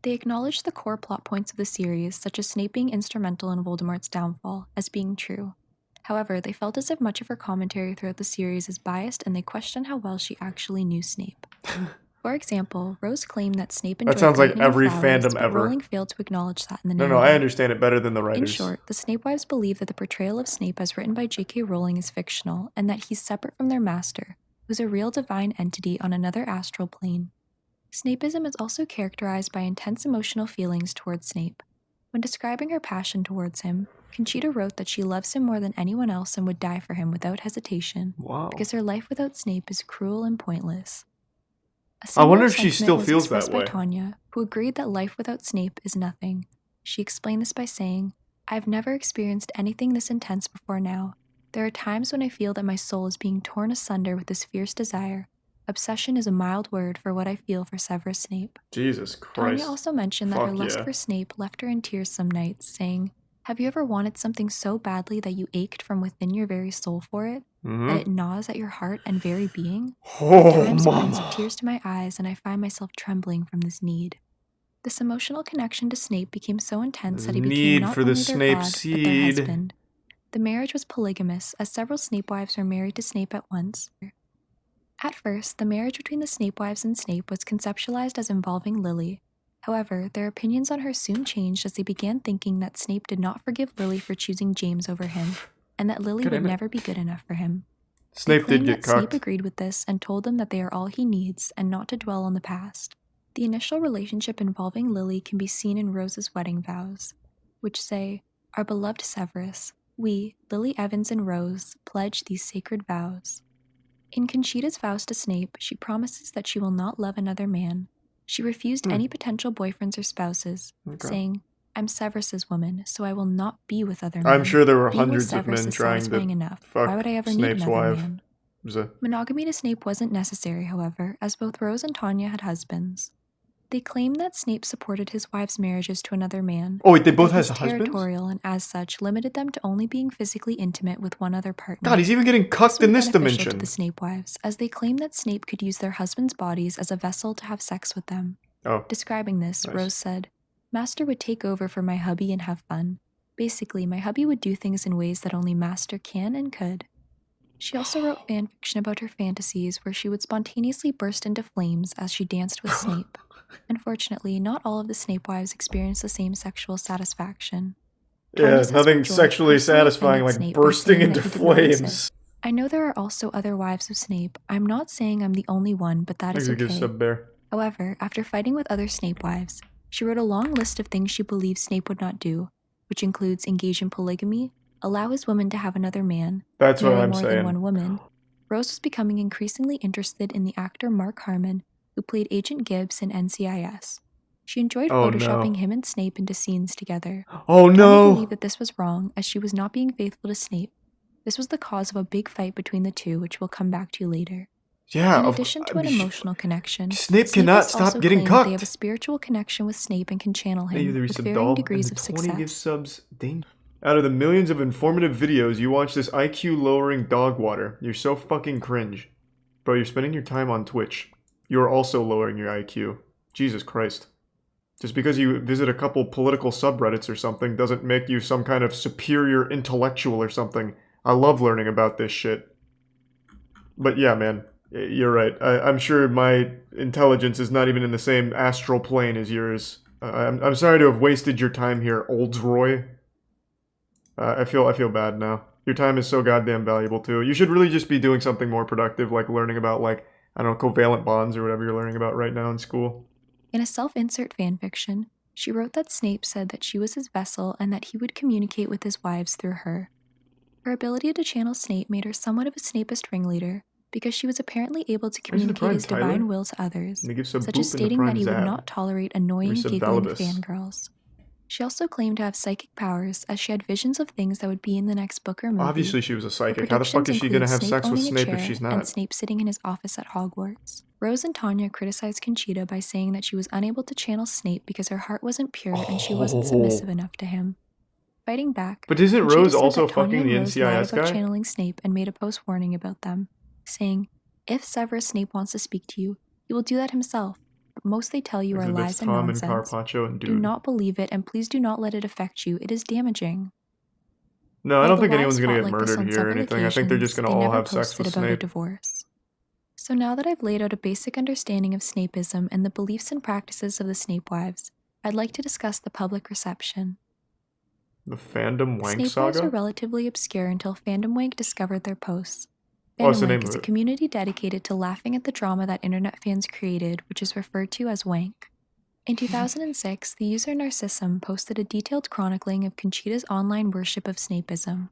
They acknowledge the core plot points of the series, such as Snape being instrumental in Voldemort's downfall, as being true. However, they felt as if much of her commentary throughout the series is biased and they question how well she actually knew Snape. For example, Rose claimed that Snape enjoyed That sounds like gardening and every flowers, fandom but ever. Rowling failed to acknowledge that in the No, narrative. I understand it better than the writers. In short, the SnapeWifes believe that the portrayal of Snape as written by J.K. Rowling is fictional, and that he's separate from their master, who's a real divine entity on another astral plane. Snapeism is also characterized by intense emotional feelings towards Snape. When describing her passion towards him, Conchita wrote that she loves him more than anyone else and would die for him without hesitation, because her life without Snape is cruel and pointless. I wonder if similar she sentiment still was feels expressed that way. by Tanya, who agreed that life without Snape is nothing. She explained this by saying, "I've never experienced anything this intense before now. There are times when I feel that my soul is being torn asunder with this fierce desire. Obsession is a mild word for what I feel for Severus Snape." Jesus Christ. Tanya also mentioned that her Fuck lust yeah. for Snape left her in tears some nights, saying, "Have you ever wanted something so badly that you ached from within your very soul for it? That it gnaws at your heart and very being? Oh, At times it brings mama. tears to my eyes and I find myself trembling from this need." This emotional connection to Snape became so intense that he became Need not for the only their Snape god, but their seed. husband. The marriage was polygamous, as several Snapewives were married to Snape at once. At first, the marriage between the Snapewives and Snape was conceptualized as involving Lily. However, their opinions on her soon changed as they began thinking that Snape did not forgive Lily for choosing James over him, and that Lily Good, would ain't it? never be good enough for him. Snape They claim did get that Snape cucked. agreed with this and told them that they are all he needs and not to dwell on the past. The initial relationship involving Lily can be seen in Rose's wedding vows, which say, "Our beloved Severus, we, Lily Evans and Rose, pledge these sacred vows." In Conchita's vows to Snape, she promises that she will not love another man. She refused any potential boyfriends or spouses, Okay. saying, "I'm Severus's woman, so I will not be with other men. I'm sure there were Being with hundreds of Severus men is trying satisfying to enough. fuck Why would I ever need Snape's another wife. man?" It was a- Monogamy to Snape wasn't necessary, however, as both Rose and Tanya had husbands. They claimed that Snape supported his wives' marriages to another man. Oh, wait, they but both that has he was husbands? territorial and as such limited them to only being physically intimate with one other partner. God, he's even getting cucked in this dimension. To the Snape wives, as they claimed that Snape could use their husbands' bodies as a vessel to have sex with them. Oh. Describing this, Nice. Rose said, "Master would take over for my hubby and have fun. Basically, my hubby would do things in ways that only Master can and could." She also wrote fanfiction about her fantasies where she would spontaneously burst into flames as she danced with Snape. Unfortunately, not all of the Snape wives experienced the same sexual satisfaction. Yeah, Tanya's nothing husband George sexually personally satisfying offended like Snape by bursting saying into that he could notice flames. it. "I know there are also other wives of Snape. I'm not saying I'm the only one, but that is Thanks for okay." good sub bear. However, after fighting with other Snape wives, she wrote a long list of things she believes Snape would not do, which includes engage in polygamy, allow his woman to have another man, That's what marry I'm more saying. than one woman. Rose was becoming increasingly interested in the actor Mark Harmon, who played Agent Gibbs in NCIS. She enjoyed Oh, photoshopping no. him and Snape into scenes together. Oh, Tanya no. believed that this was wrong, as she was not being faithful to Snape. This was the cause of a big fight between the two, which we'll come back to later. Yeah, In of- addition to I an mean, emotional connection, Snape cannot Snapists stop also getting claim that they have cucked. a spiritual connection with Snape and can channel Thank you him for the with resub, varying doll, degrees and of the 20 gift success. subs. Dang. Out of the millions of informative videos, you watch this IQ lowering dog water. You're so fucking cringe. Bro, you're spending your time on Twitch. You're also lowering your IQ. Jesus Christ. Just because you visit a couple political subreddits or something doesn't make you some kind of superior intellectual or something. I love learning about this shit. But yeah, man, you're right. I'm sure my intelligence is not even in the same astral plane as yours. I'm sorry to have wasted your time here, Oldsroy. I feel bad now. Your time is so goddamn valuable too. You should really just be doing something more productive, like learning about, like, I don't know, covalent bonds or whatever you're learning about right now in school. In a self-insert fanfiction, She wrote that Snape said that she was his vessel and that he would communicate with his wives through her. Her ability to channel Snape made her somewhat of a Snapist ringleader, because she was apparently able to communicate his divine will to others, such as stating that he would not tolerate annoying, giggling fangirls. She also claimed to have psychic powers, as she had visions of things that would be in the next book or movie. Obviously she was a psychic. How the fuck is she gonna have sex with Snape if she's not? And Snape sitting in his office at Hogwarts. Rose and Tanya criticized Conchita by saying that she was unable to channel Snape because her heart wasn't pure and she wasn't submissive enough to him. Fighting back, but isn't Conchita Rose said also that Tanya fucking and the Rose lied NCIS about guy? channeling Snape and made a post warning about them, saying, "If Severus Snape wants to speak to you, he will do that himself. But most they tell you are lies and Tom nonsense. And Carpaccio and Do Dude. not believe it, and please do not let it affect you. It is damaging." No, I While don't the think wives anyone's gonna fought get like this murdered on here or several anything. I think they're just gonna occasions, all they have never sex with posted about a Snape. divorce. So now that I've laid out a basic understanding of Snapeism and the beliefs and practices of the SnapeWifes, I'd like to discuss the public reception. The fandom wank SnapeWifes were saga? relatively obscure until Fandom Wank discovered their posts. What's the Fandom name Wank of is a it? community dedicated to laughing at the drama that internet fans created, which is referred to as wank. In 2006, the user Narcissum posted a detailed chronicling of Conchita's online worship of Snapeism.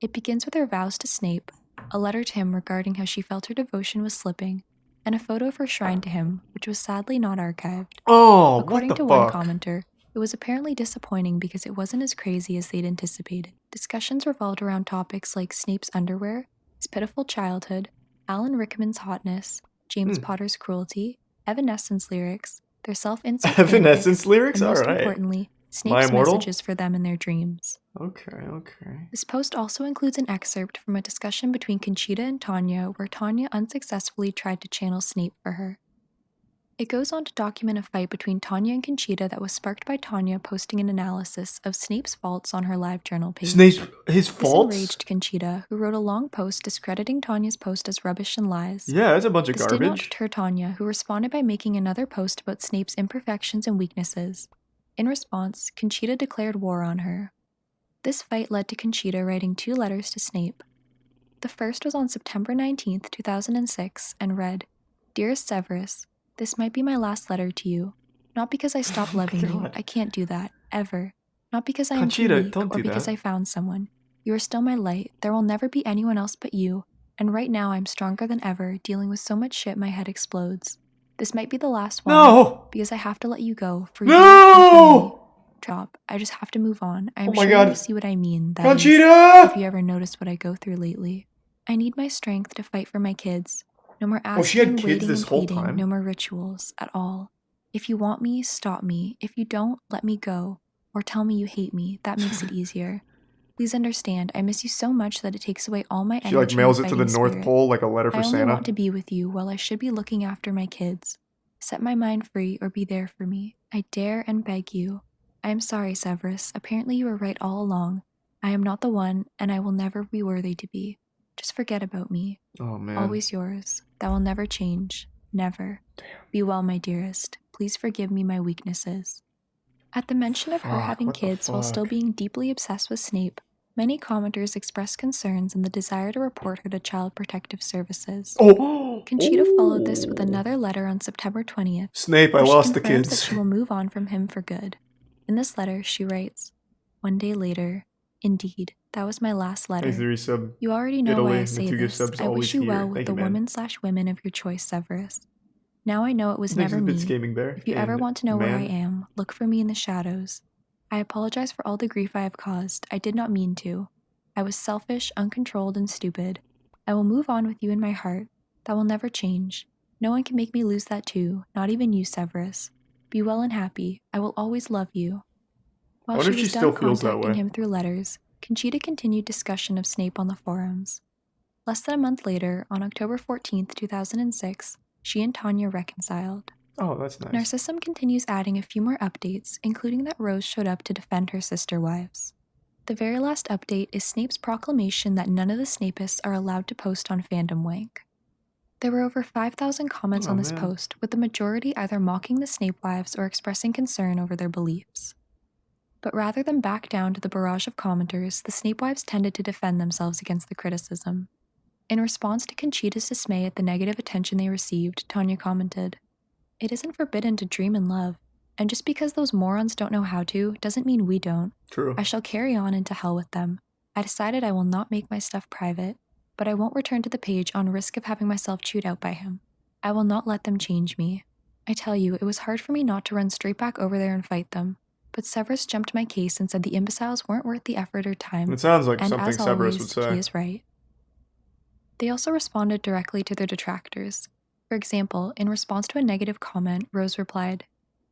It begins with her vows to Snape, a letter to him regarding how she felt her devotion was slipping, and a photo of her shrine to him, which was sadly not archived. Oh, According what the to fuck? one commenter, it was apparently disappointing because it wasn't as crazy as they'd anticipated. Discussions revolved around topics like Snape's underwear, his pitiful childhood, Alan Rickman's hotness, James Potter's cruelty, Evanescence lyrics, their self-insult Evanescence fanfics, lyrics? and most Alright. importantly, My Snape's Immortal? messages for them in their dreams. Okay. This post also includes an excerpt from a discussion between Conchita and Tanya where Tanya unsuccessfully tried to channel Snape for her. It goes on to document a fight between Tanya and Conchita that was sparked by Tanya posting an analysis of Snape's faults on her live journal page. His This faults? enraged Conchita, who wrote a long post discrediting Tanya's post as rubbish and lies. Yeah, that's a bunch of This did not garbage. deter Tanya, who responded by making another post about Snape's imperfections and weaknesses. In response, Conchita declared war on her. This fight led to Conchita writing 2 letters to Snape. The first was on September 19th, 2006, and read, "Dearest Severus, this might be my last letter to you. Not because I stopped loving you. I can't do that, ever. Not because I am too Conchita, weak don't or do because that. I found someone. You are still my light. There will never be anyone else but you. And right now I'm stronger than ever, dealing with so much shit my head explodes. This might be the last one. No! Because I have to let you go. For No! you and for me. Drop. I just have to move on. I'm Oh my sure God. you see what I mean. That Conchita! is, if you ever noticed what I go through lately. I need my strength to fight for my kids. No more asking, Oh, she had kids waiting, this and whole pleading. time? No more rituals at all. If you want me, stop me. If you don't, let me go. Or tell me you hate me. That makes it easier. Please understand, I miss you so much that it takes away all my She energy. like mails and it to the fighting North spirit. Pole like a letter for I only Santa. want to be with you while I should be looking after my kids. Set my mind free or be there for me. I dare and beg you. I am sorry, Severus. Apparently you were right all along. I am not the one, and I will never be worthy to be. Just forget about me. Oh man. Always yours. That will never change. Never. Be well, my dearest. Please forgive me my weaknesses." At the mention of her Fuck, having what the kids while still fuck? being deeply obsessed with Snape, many commenters expressed concerns and the desire to report her to Child Protective Services. Oh! Conchita followed this with another letter on September 20th. Snape, I where she lost the confirms kids. that she will move on from him for good. In this letter, she writes, "One day later, indeed, that was my last letter. Thanks, the resub. You already know Italy, why I the say 2 gift this. subs I always wish you here. well with Thank the you, man. woman/women of your choice, Severus. Now I know it was Thanks never for the me. bits, Gaming Bear. If you ever And want to know where I man. am, look for me in the shadows. I apologize for all the grief I have caused. I did not mean to. I was selfish, uncontrolled, and stupid. I will move on with you in my heart. That will never change. No one can make me lose that too, not even you, Severus. Be well and happy. I will always love you." While wonder she if was she done still feels that contacting way. him through letters, Conchita continued discussion of Snape on the forums. Less than a month later, on October 14th, 2006, she and Tanya reconciled. Oh, that's nice. Narcissum continues adding a few more updates, including that Rose showed up to defend her sister wives. The very last update is Snape's proclamation that none of the Snapists are allowed to post on Fandom Wank. There were over 5,000 comments on this man. post, with the majority either mocking the SnapeWifes or expressing concern over their beliefs. But rather than back down to the barrage of commenters, the SnapeWifes tended to defend themselves against the criticism. In response to Conchita's dismay at the negative attention they received, Tanya commented, "It isn't forbidden to dream and love. And just because those morons don't know how to, doesn't mean we don't. True. I shall carry on and to hell with them. I decided I will not make my stuff private, but I won't return to the page on risk of having myself chewed out by him. I will not let them change me. I tell you, it was hard for me not to run straight back over there and fight them. But Severus jumped my case and said the imbeciles weren't worth the effort or time. It sounds like and something as Severus always, would say. He is right. They also responded directly to their detractors. For example, in response to a negative comment, Rose replied,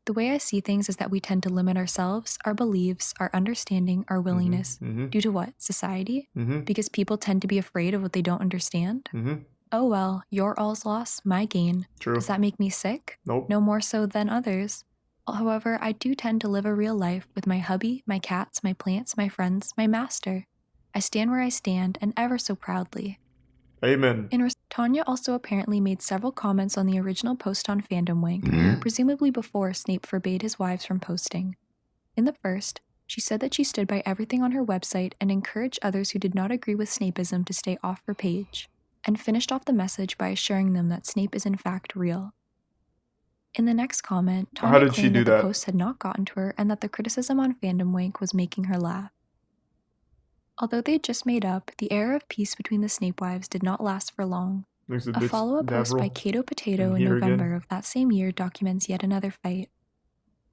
"The way I see things is that we tend to limit ourselves, our beliefs, our understanding, our willingness. Due to what? Society? Because people tend to be afraid of what they don't understand? Oh well, your all's loss, my gain. True. Does that make me sick? Nope. No more so than others. However, I do tend to live a real life with my hubby, my cats, my plants, my friends, my master. I stand where I stand, and ever so proudly." Amen. Tanya also apparently made several comments on the original post on Fandom Wank, presumably before Snape forbade his wives from posting. In the first, she said that she stood by everything on her website and encouraged others who did not agree with Snapeism to stay off her page, and finished off the message by assuring them that Snape is in fact real. In the next comment, Tanya claimed that the post had not gotten to her and that the criticism on Fandom Wank was making her laugh. Although they had just made up, the era of peace between the SnapeWifes did not last for long. A follow-up post by Kato Potato in November of that same year documents yet another fight.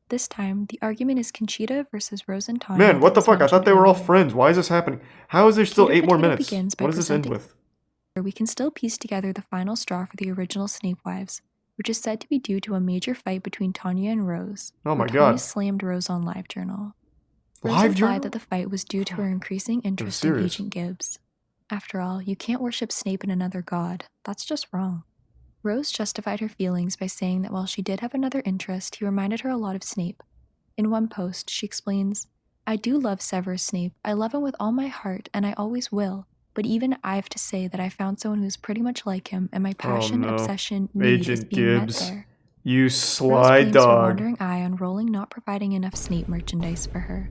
This time, the argument is Conchita versus Rose and Tanya. Man, what the fuck? I thought they were all friends. Why is this happening? How is there still 8 more minutes? What does this end with? We can still piece together the final straw for the original SnapeWifes, which is said to be due to a major fight between Tanya and Rose. Oh my Tanya god. slammed Rose on LiveJournal. Rose implied that the fight was due to her increasing interest in Agent Gibbs. After all, you can't worship Snape and another god. That's just wrong. Rose justified her feelings by saying that while she did have another interest, he reminded her a lot of Snape. In one post, she explains, "I do love Severus Snape. I love him with all my heart, and I always will. But even I have to say that I found someone who's pretty much like him, and my passion, obsession, need is being met there." You Rose sly blames her dog. wandering eye on Rowling not providing enough Snape merchandise for her.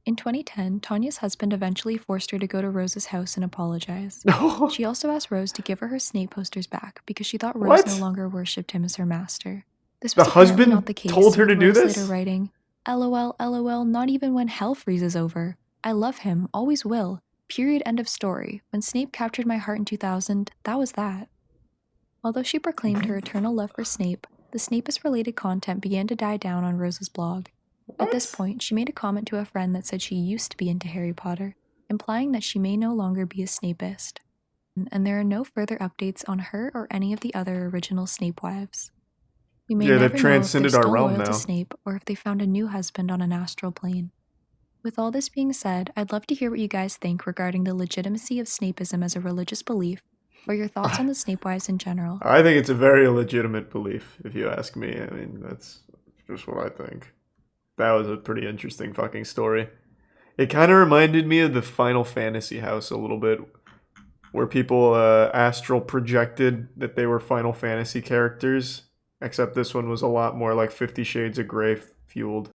In 2010, Tanya's husband eventually forced her to go to Rose's house and apologize. She also asked Rose to give her her Snape posters back because she thought Rose no longer worshipped him as her master. This was apparently not the case, told her to with do Rose this? later writing, "LOL, LOL, not even when hell freezes over. I love him, always will. Period, end of story. When Snape captured my heart in 2000, that was that." Although she proclaimed her eternal love for Snape, the Snapist-related content began to die down on Rose's blog. At this point, she made a comment to a friend that said she used to be into Harry Potter, implying that she may no longer be a Snapist. And there are no further updates on her or any of the other original SnapeWifes. We may never know if they're still loyal to Snape or if they found a new husband on an astral plane. With all this being said, I'd love to hear what you guys think regarding the legitimacy of Snapeism as a religious belief, or your thoughts on the SnapeWifes in general. I think it's a very legitimate belief, if you ask me. I mean, that's just what I think. That was a pretty interesting fucking story. It kind of reminded me of the Final Fantasy house a little bit, where people astral projected that they were Final Fantasy characters, except this one was a lot more like 50 Shades of Grey fueled.